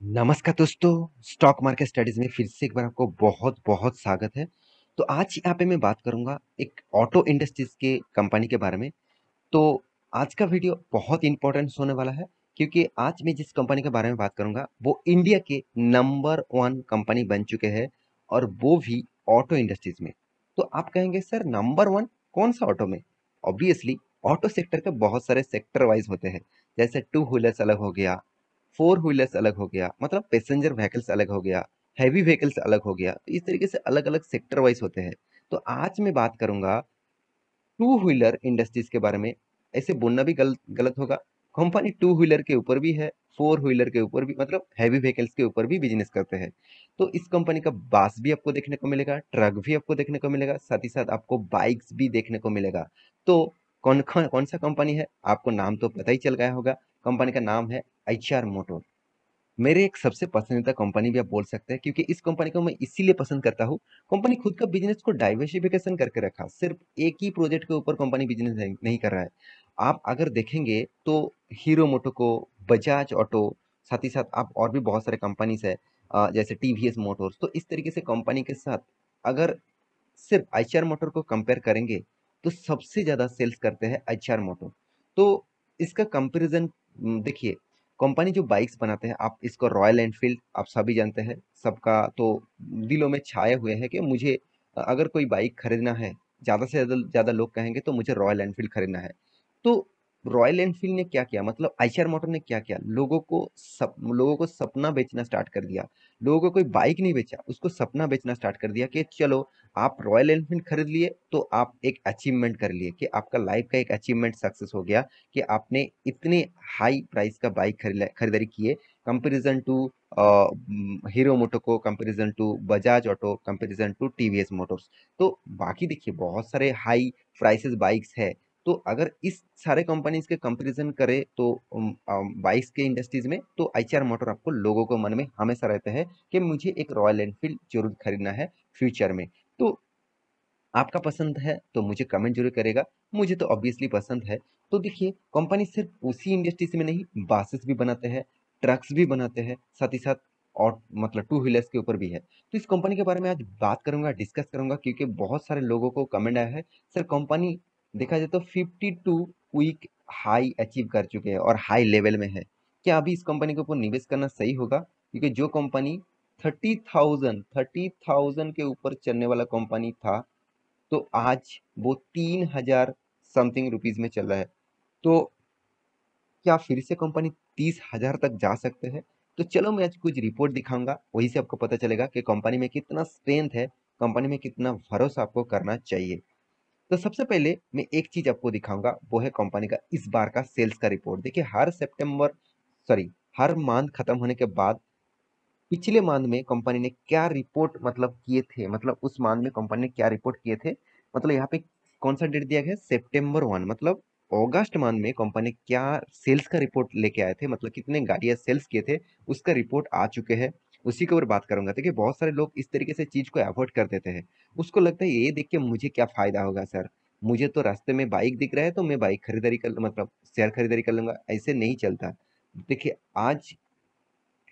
नमस्कार दोस्तों, stock market studies में फिर से एक बार आपको बहुत बहुत स्वागत है। तो आज यहाँ पे मैं बात करूंगा एक ऑटो इंडस्ट्रीज के कंपनी के बारे में। तो आज का वीडियो बहुत इंपॉर्टेंट होने वाला है, क्योंकि आज मैं जिस कंपनी के बारे में बात करूंगा वो इंडिया के नंबर वन कंपनी बन चुके हैं, और वो भी ऑटो इंडस्ट्रीज में। तो आप कहेंगे सर नंबर वन कौन सा ऑटो में? ऑब्वियसली ऑटो सेक्टर के बहुत सारे सेक्टर वाइज होते हैं। जैसे टू व्हीलर्स अलग हो गया, फोर व्हीलर्स अलग हो गया, मतलब पैसेंजर व्हीकल्स अलग हो गया, हैवी व्हीकल्स अलग हो गया। तो इस तरीके से अलग अलग सेक्टर वाइज होते हैं। तो आज मैं बात करूंगा टू व्हीलर इंडस्ट्रीज के बारे में। ऐसे बोलना भी गलत गलत होगा। कंपनी टू व्हीलर के ऊपर भी है, फोर व्हीलर के ऊपर भी, मतलब हैवी व्हीकल्स के ऊपर भी बिजनेस करते हैं। तो इस कंपनी का बास भी आपको देखने को मिलेगा, ट्रक भी आपको देखने को मिलेगा, साथ ही साथ आपको बाइक्स भी देखने को मिलेगा। तो कौन कौन कौन सा कंपनी है, आपको नाम तो पता ही चल गया होगा। कंपनी का नाम है एचआर मोटर। मेरे एक सबसे पसंदीदा कंपनी भी आप बोल सकते हैं, क्योंकि इस कंपनी को मैं इसीलिए पसंद करता हूँ। कंपनी खुद का बिजनेस को डाइवर्सिफिकेशन करके रखा, सिर्फ एक ही प्रोजेक्ट के ऊपर कंपनी बिजनेस नहीं कर रहा है। आप अगर देखेंगे तो हीरो मोटो को, बजाज ऑटो, साथ ही साथ आप और भी बहुत सारे कंपनीज है, जैसे टीवीएस मोटर्स। तो इस तरीके से कंपनी के साथ अगर सिर्फ एचआर मोटर को कंपेयर करेंगे तो सबसे ज्यादा सेल्स करते हैं एचआर मोटर। तो इसका कंपैरिजन देखिए, कंपनी जो बाइक्स बनाते हैं, आप इसको रॉयल एनफील्ड आप सभी जानते हैं, सबका तो दिलों में छाए हुए हैं कि मुझे अगर कोई बाइक खरीदना है, ज्यादा से ज्यादा ज्यादा लोग कहेंगे तो मुझे रॉयल एनफील्ड खरीदना है। तो रॉयल एनफील्ड ने क्या किया, मतलब आईशर मोटर ने क्या किया, लोगों को सपना बेचना स्टार्ट कर दिया। लोगों को कोई बाइक नहीं बेचा, उसको सपना बेचना स्टार्ट कर दिया कि चलो आप रॉयल एनफील्ड खरीद लिए तो आप एक अचीवमेंट कर लिए, कि आपका लाइफ का एक अचीवमेंट सक्सेस हो गया, कि आपने इतने हाई प्राइस का बाइक खरीदारी किए, comparison to Hero Moto, comparison to Bajaj Auto, comparison to TVS Motors. तो बाकी देखिए बहुत सारे हाई प्राइसेस बाइक्स है। तो अगर इस सारे कंपनीज के कंपैरिजन करें तो बाइक्स के इंडस्ट्रीज में तो एचआर मोटर आपको लोगों को मन में हमेशा रहते हैं कि मुझे एक रॉयल एनफील्ड जरूर खरीदना है फ्यूचर में। तो आपका पसंद है तो मुझे कमेंट जरूर करेगा। मुझे तो ऑब्वियसली पसंद है। तो देखिए कंपनी सिर्फ उसी इंडस्ट्रीज में नहीं, बासेस भी बनाते हैं, ट्रक्स भी बनाते हैं, साथ ही साथ और मतलब टू व्हीलर्स के ऊपर भी है। तो इस कंपनी के बारे में आज बात करूंगा, डिस्कस करूंगा, क्योंकि बहुत सारे लोगों को कमेंट आया है, सर कंपनी देखा जाए तो 52 वीक हाई अचीव कर चुके हैं और हाई लेवल में है। क्या अभी इस कंपनी के ऊपर निवेश करना सही होगा? क्योंकि जो कंपनी 30,000 के ऊपर चलने वाला कंपनी था, तो आज वो 3,000 समथिंग रुपीज में चल रहा है। तो क्या फिर से कंपनी 30,000 तक जा सकते हैं? तो चलो मैं आज कुछ रिपोर्ट दिखाऊंगा, वहीं से आपको पता चलेगा कि कंपनी में कितना स्ट्रेंथ है, कंपनी में कितना भरोसा आपको करना चाहिए। तो सबसे पहले मैं एक चीज आपको दिखाऊंगा, वो है कंपनी का इस बार का सेल्स का रिपोर्ट। देखिए हर सितंबर, सॉरी, हर मंथ खत्म होने के बाद पिछले मंथ में कंपनी ने क्या रिपोर्ट मतलब किए थे, मतलब उस मंथ में कंपनी ने क्या रिपोर्ट किए थे। मतलब यहाँ पे कौन सा डेट दिया गया है, सितंबर 1, मतलब अगस्त मंथ में कंपनी क्या सेल्स का रिपोर्ट लेके आए थे, मतलब कितने गाड़ियां सेल्स किए थे, उसका रिपोर्ट आ चुके हैं। उसी के ऊपर बात करूंगा। देखिए बहुत सारे लोग इस तरीके से चीज को अवॉइड कर देते हैं। उसको लगता है ये देख के मुझे क्या फायदा होगा सर, मुझे तो रास्ते में बाइक दिख रहा है तो मैं बाइक खरीदारी कर, मतलब शेयर खरीदारी कर लूंगा। ऐसे नहीं चलता। देखिए आज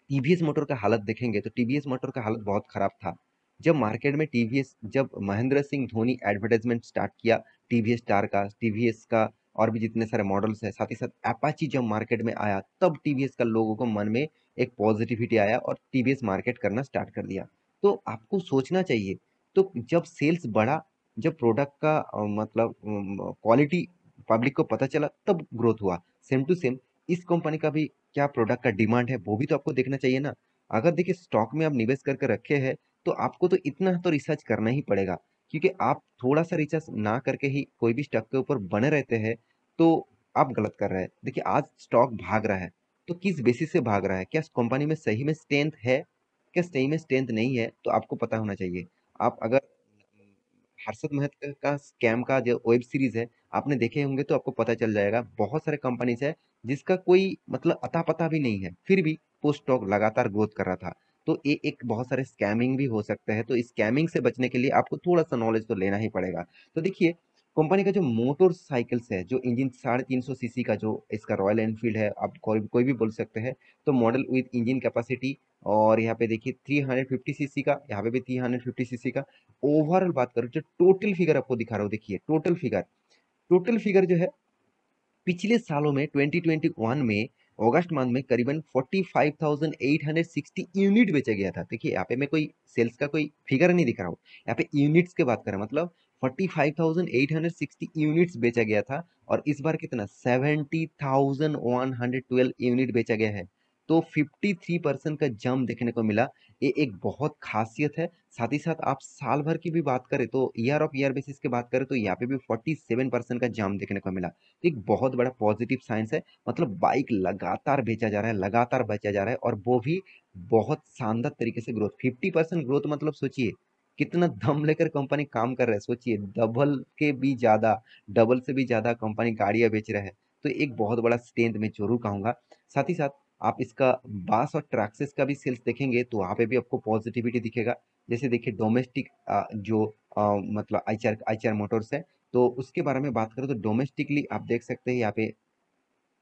टीवीएस मोटर का हालत देखेंगे तो टीवीएस मोटर का हालत बहुत खराब था। जब मार्केट में टीवीएस, जब महेंद्र सिंह धोनी एडवर्टाइजमेंट स्टार्ट किया टीवीएस स्टार का, टीवीएस का और भी जितने सारे मॉडल्स है, साथ ही साथ अपाची जब मार्केट में आया, तब टीवीएस का लोगों को मन में एक पॉजिटिविटी आया और टीवीएस मार्केट करना स्टार्ट कर दिया। तो आपको सोचना चाहिए। तो जब सेल्स बढ़ा, जब प्रोडक्ट का मतलब क्वालिटी पब्लिक को पता चला, तब ग्रोथ हुआ। सेम टू सेम इस कंपनी का भी क्या प्रोडक्ट का डिमांड है वो भी तो आपको देखना चाहिए ना। अगर देखिए स्टॉक में आप निवेश करके रखे हैं तो आपको तो इतना तो रिसर्च करना ही पड़ेगा, क्योंकि आप थोड़ा सा रिसर्च ना करके ही कोई भी स्टॉक के ऊपर बने रहते हैं तो आप गलत कर रहे हैं। देखिए आज स्टॉक भाग रहा है तो किस बेसिस से भाग रहा है, क्या कंपनी में सही में स्ट्रेंथ है, क्या सही में स्ट्रेंथ नहीं है, तो आपको पता होना चाहिए। आप अगर हर्षद मेहता का स्कैम का जो वेब सीरीज है आपने देखे होंगे तो आपको पता चल जाएगा, बहुत सारे कंपनीज है जिसका कोई मतलब अता पता भी नहीं है, फिर भी वो स्टॉक लगातार ग्रोथ कर रहा था। तो ये एक बहुत सारे स्कैमिंग भी हो सकते हैं। तो स्कैमिंग से बचने के लिए आपको थोड़ा सा नॉलेज तो लेना ही पड़ेगा। तो देखिए कंपनी का जो मोटरसाइकिल्स है, जो इंजन 350 सीसी का जो इसका रॉयल एनफील्ड है, आप कोई भी बोल सकते हैं, तो मॉडल विद इंजन कैपेसिटी। और यहाँ पे देखिए 350 सीसी का, यहाँ पे भी 350 सीसी का। ओवरऑल बात करूँ, जो टोटल फिगर आपको दिखा रहा हूँ, देखिए टोटल फिगर जो है पिछले सालों में 2021 में अगस्त मंथ में करीबन 45,860 यूनिट बेचा गया था। देखिए यहाँ पे मैं कोई सेल्स का कोई फिगर नहीं दिख रहा हूँ, यहाँ पे यूनिट्स की बात करें, मतलब 45,860 यूनिट्स बेचा गया था। और इस बार कितना 70,112 यूनिट बेचा गया है। तो 53% का जंप देखने को मिला। ये एक बहुत खासियत है। साथ ही साथ आप साल भर की भी बात करें, तो ईयर ऑफ ईयर बेसिस की बात करें, तो यहाँ पे भी 47% का जंप देखने को मिला। एक बहुत बड़ा पॉजिटिव साइंस है। मतलब बाइक लगातार बेचा जा रहा है, लगातार बेचा जा रहा है, और वो भी बहुत शानदार तरीके से ग्रोथ, 50% ग्रोथ। मतलब सोचिए कितना दम लेकर कंपनी काम कर रहा है। सोचिए डबल के भी ज्यादा, डबल से भी ज्यादा कंपनी गाड़ियां बेच रहा है। तो एक बहुत बड़ा स्ट्रेंथ मैं जरूर कहूंगा। साथ ही साथ आप इसका बास और ट्रैक्सेस का भी सेल्स देखेंगे, तो वहां पे भी आपको पॉजिटिविटी दिखेगा। जैसे देखिए डोमेस्टिक जो मतलब आईचआर मोटर्स है, तो उसके बारे में बात करें तो डोमेस्टिकली आप देख सकते हैं यहाँ पे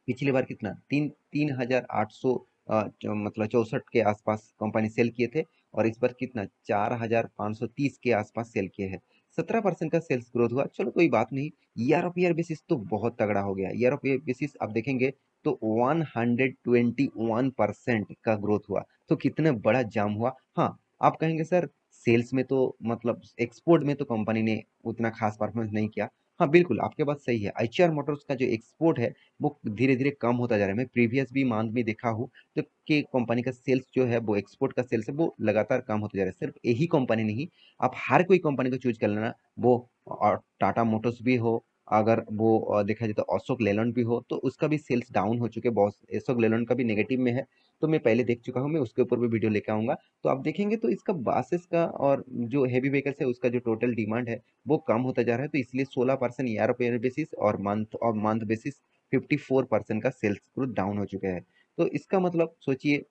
पिछली बार कितना 3,800 मतलब 64 के आसपास कंपनी सेल किए थे। और इस बार कितना 4,530 के आसपास सेल किए हैं। 17% का सेल्स ग्रोथ हुआ। चलो कोई बात नहीं, ईयर ऑफ ईयर बेसिस तो बहुत तगड़ा हो गया। ईयर ऑफ ईयर बेसिस आप देखेंगे तो 121% का ग्रोथ हुआ। तो कितना बड़ा जाम हुआ। हाँ, आप कहेंगे सर सेल्स में तो मतलब एक्सपोर्ट में तो कंपनी ने उतना खास परफॉर्मेंस नहीं किया। हाँ बिल्कुल, आपके बात सही है। आईचआर मोटर्स का जो एक्सपोर्ट है वो धीरे धीरे कम होता जा रहा है। मैं प्रीवियस भी मंथ में देखा हूँ तो कि कंपनी का सेल्स जो है, वो एक्सपोर्ट का सेल्स है, वो लगातार कम होता जा रहा है। सिर्फ यही कंपनी नहीं, आप हर कोई कंपनी को चूज कर लेना, वो और टाटा मोटर्स भी हो, अगर वो देखा जाए तो अशोक लेलैंड भी हो, तो उसका भी सेल्स डाउन हो चुके हैं बहुत। अशोक लेलैंड का भी नेगेटिव में है, तो मैं पहले देख चुका हूँ, मैं उसके ऊपर भी वीडियो लेकर आऊंगा। तो आप देखेंगे तो इसका बासेस का और जो हेवी व्हीकल्स है उसका जो टोटल डिमांड है वो कम होता जा रहा है। तो इसलिए 16% ईयर ऑफ ईयर बेसिस और मंथ बेसिस 54% का सेल्स ग्रोथ डाउन हो चुका है। तो इसका मतलब सोचिए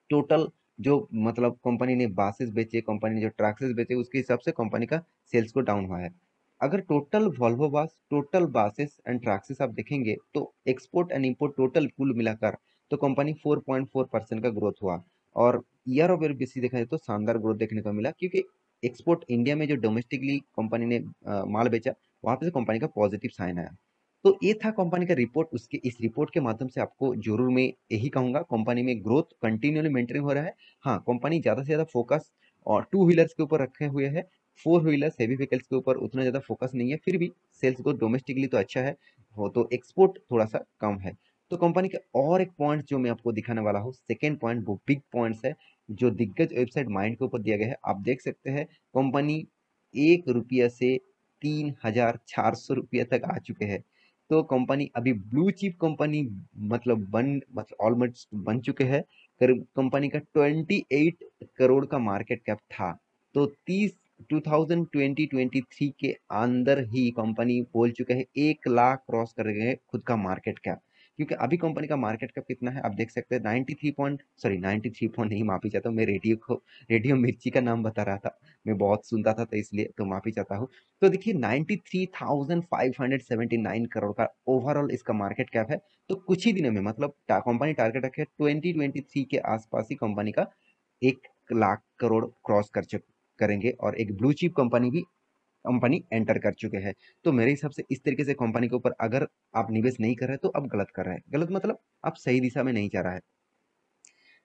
टोटल जो मतलब कंपनी ने बासेस बेचे, कंपनी ने जो ट्रैक्सेस बेचे, उसके हिसाब से कंपनी का सेल्स को डाउन हुआ है। अगर टोटल वॉल्वो बास, टोटल बासेस एंड ट्रैक्सेस आप देखेंगे तो एक्सपोर्ट एंड इंपोर्ट टोटल कुल मिलाकर तो कंपनी 4.4% का ग्रोथ हुआ। और ईयर ओवर बेसिस देखा जाए तो शानदार ग्रोथ देखने को मिला, क्योंकि एक्सपोर्ट इंडिया में जो डोमेस्टिकली कंपनी ने माल बेचा, वहां पे से कंपनी का पॉजिटिव साइन आया। तो ये था कंपनी का रिपोर्ट। उसके इस रिपोर्ट के माध्यम से आपको जरूर मैं यही कहूंगा, कंपनी में ग्रोथ कंटिन्यूली मेंटेन हो रहा है। हाँ, कंपनी ज्यादा से ज्यादा फोकस और टू व्हीलर्स के ऊपर रखे हुए है। फोर व्हीलर्स हेवी व्हीकल्स के ऊपर उतना ज्यादा फोकस नहीं है। फिर भी सेल्स ग्रोथ डोमेस्टिकली तो अच्छा है, वो तो एक्सपोर्ट थोड़ा सा कम है। तो कंपनी के और एक पॉइंट जो मैं आपको दिखाने वाला हूँ, सेकेंड पॉइंट, वो बिग पॉइंट्स है जो दिग्गज वेबसाइट माइंड के ऊपर दिया गया है। आप देख सकते हैं कंपनी 1 रुपया से 3,400 रुपया तक आ चुके हैं। तो कंपनी अभी ब्लू चिप कंपनी मतलब ऑलमोस्ट बन चुके हैं। कंपनी का 28 करोड़ का मार्केट कैप था। तो 2023 के अंदर ही कंपनी बोल चुके हैं 1 लाख क्रॉस कर गए खुद का मार्केट कैप। क्योंकि अभी कंपनी का मार्केट कैप कितना है आप देख सकते हैं, 93 पॉइंट, सॉरी 93 पॉइंट नहीं, माफी चाहता हूँ, मैं रेडियो मिर्ची का नाम बता रहा था, मैं बहुत सुनता था तो इसलिए, तो माफी चाहता हूँ। तो देखिए 93,579 करोड़ का ओवरऑल इसका मार्केट कैप है। तो कुछ ही दिनों में मतलब कंपनी टारगेट रखे 2023 के आसपास ही कंपनी का 1 लाख करोड़ क्रॉस करेंगे, और एक ब्लू चिप कंपनी भी कंपनी एंटर कर चुके हैं। तो मेरे हिसाब से इस तरीके से कंपनी के ऊपर अगर आप निवेश नहीं कर रहे तो आप गलत कर रहे हैं। गलत मतलब आप सही दिशा में नहीं जा रहा है।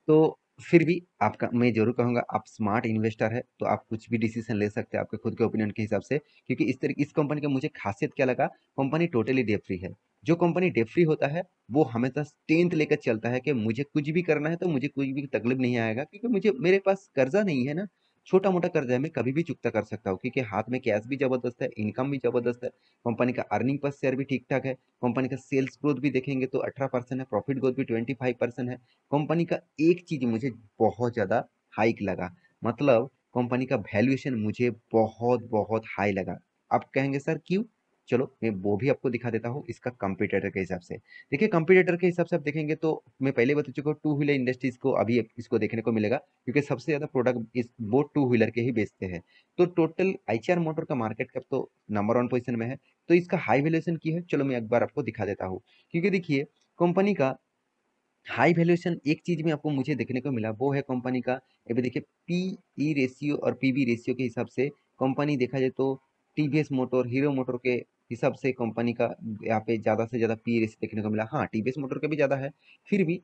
तो फिर भी आपका मैं जरूर कहूंगा, आप स्मार्ट इन्वेस्टर है तो आप कुछ भी डिसीजन ले सकते हैं आपके खुद के ओपिनियन के हिसाब से। क्योंकि इस कंपनी का मुझे खासियत क्या लगा, कंपनी टोटली डेट फ्री है। जो कंपनी डेट फ्री होता है वो हमेशा स्ट्रेंथ लेकर चलता है कि मुझे कुछ भी करना है तो मुझे कोई भी तकलीफ नहीं आएगा, क्योंकि मुझे मेरे पास कर्जा नहीं है ना। छोटा मोटा कर्जा है, मैं कभी भी चुकता कर सकता हूँ, क्योंकि हाथ में कैश भी जबरदस्त है, इनकम भी जबरदस्त है, कंपनी का अर्निंग पर शेयर भी ठीक ठाक है। कंपनी का सेल्स ग्रोथ भी देखेंगे तो 18% है, प्रॉफिट ग्रोथ भी 25% है। कंपनी का एक चीज मुझे बहुत ज्यादा हाइक लगा, मतलब कंपनी का वैल्यूएशन मुझे बहुत बहुत हाई लगा। आप कहेंगे सर क्यों? चलो मैं वो भी आपको दिखा देता हूँ इसका कंपटीटर के हिसाब से। देखिए कंपटीटर के हिसाब से आप देखेंगे तो मैं पहले बता चुका हूँ, टू व्हीलर इंडस्ट्रीज को अभी इसको देखने को मिलेगा, क्योंकि सबसे ज्यादा प्रोडक्ट इस वो टू व्हीलर के ही बेचते हैं। तो टोटल आईसीआर मोटर का मार्केट कैप तो नंबर 1 पोजीशन में है। तो इसका हाई वैल्यूएशन की है, चलो मैं एक बार आपको दिखा देता हूँ। क्योंकि देखिए कंपनी का हाई वैल्यूएशन एक चीज में आपको मुझे देखने को मिला, वो है कंपनी का, ये भी देखिए पीई रेशियो और पीबी रेशियो के हिसाब से कंपनी देखा जाए तो टीवीएस मोटर, हीरो मोटर के हिसाब से कंपनी का यहाँ पे ज्यादा से ज्यादा पी रेशियो देखने को मिला। हाँ टीवीएस मोटर का भी ज्यादा है, फिर भी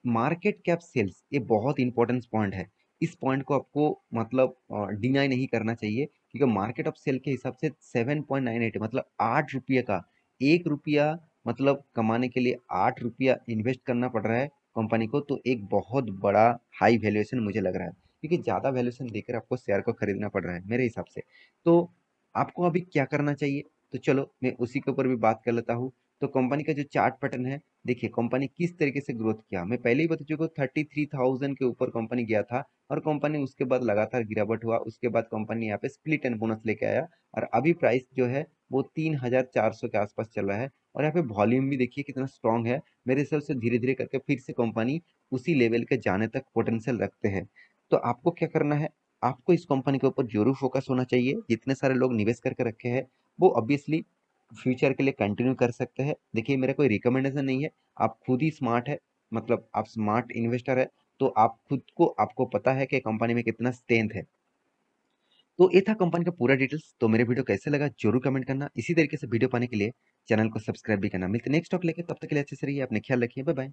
मार्केट कैप सेल्स ये बहुत इंपॉर्टेंट पॉइंट है। इस पॉइंट को आपको मतलब डिनाई नहीं करना चाहिए, क्योंकि मार्केट ऑफ सेल के हिसाब से 7.98 मतलब 8 रुपये का, 1 रुपया मतलब कमाने के लिए 8 रुपया इन्वेस्ट करना पड़ रहा है कंपनी को। तो एक बहुत बड़ा हाई वैल्यूएशन मुझे लग रहा है, क्योंकि ज़्यादा वैल्यूएशन देकर आपको शेयर को खरीदना पड़ रहा है मेरे हिसाब से। तो आपको अभी क्या करना चाहिए, तो चलो मैं उसी के ऊपर भी बात कर लेता हूँ। तो कंपनी का जो चार्ट पैटर्न है, देखिए कंपनी किस तरीके से ग्रोथ किया, मैं पहले ही बता चुका हूँ 33,000 के ऊपर कंपनी गया था, और कंपनी उसके बाद लगातार गिरावट हुआ। उसके बाद कंपनी यहाँ पे स्प्लिट एंड बोनस लेके आया, और अभी प्राइस जो है वो 3,400 के आसपास चल रहा है। और यहाँ पे वॉल्यूम भी देखिए कितना स्ट्रांग है। मेरे हिसाब से धीरे धीरे करके फिर से कंपनी उसी लेवल के जाने तक पोटेंशियल रखते हैं। तो आपको क्या करना है, आपको इस कंपनी के ऊपर जरूर फोकस होना चाहिए। जितने सारे लोग निवेश करके रखे हैं वो ऑब्वियसली फ्यूचर के लिए कंटिन्यू कर सकते हैं। देखिए मेरा कोई रिकमेंडेशन नहीं है, आप खुद ही स्मार्ट है, मतलब आप स्मार्ट इन्वेस्टर है, तो आप खुद को, आपको पता है कि कंपनी में कितना स्ट्रेंथ है। तो ये था कंपनी का पूरा डिटेल्स। तो मेरे वीडियो कैसे लगा जरूर कमेंट करना। इसी तरीके से वीडियो पाने के लिए चैनल को सब्सक्राइब भी करना। मिलते नेक्स्ट टॉक लेके, तब तक के लिए अच्छे से रहिए, अपने ख्याल रखिए, बाय बाय।